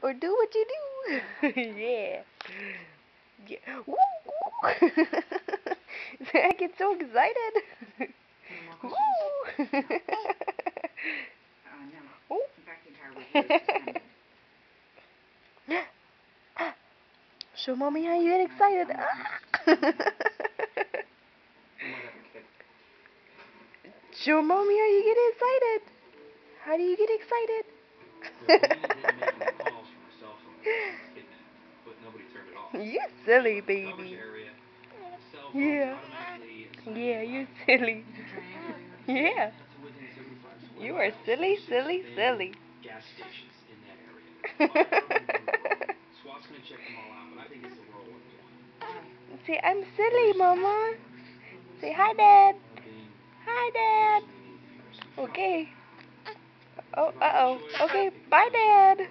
Or do what you do. Yeah. Yeah. Woo, woo. I get so excited. Woo. Ooh. Show mommy how you get excited. Show mommy how you get excited. How do you get excited? You silly baby. Yeah. Yeah, you're silly. Yeah. You are silly, silly, silly. Say, I'm silly, Mama. Say, hi, Dad. Hi, Dad. Okay. Oh, uh-oh. Okay, bye, Dad.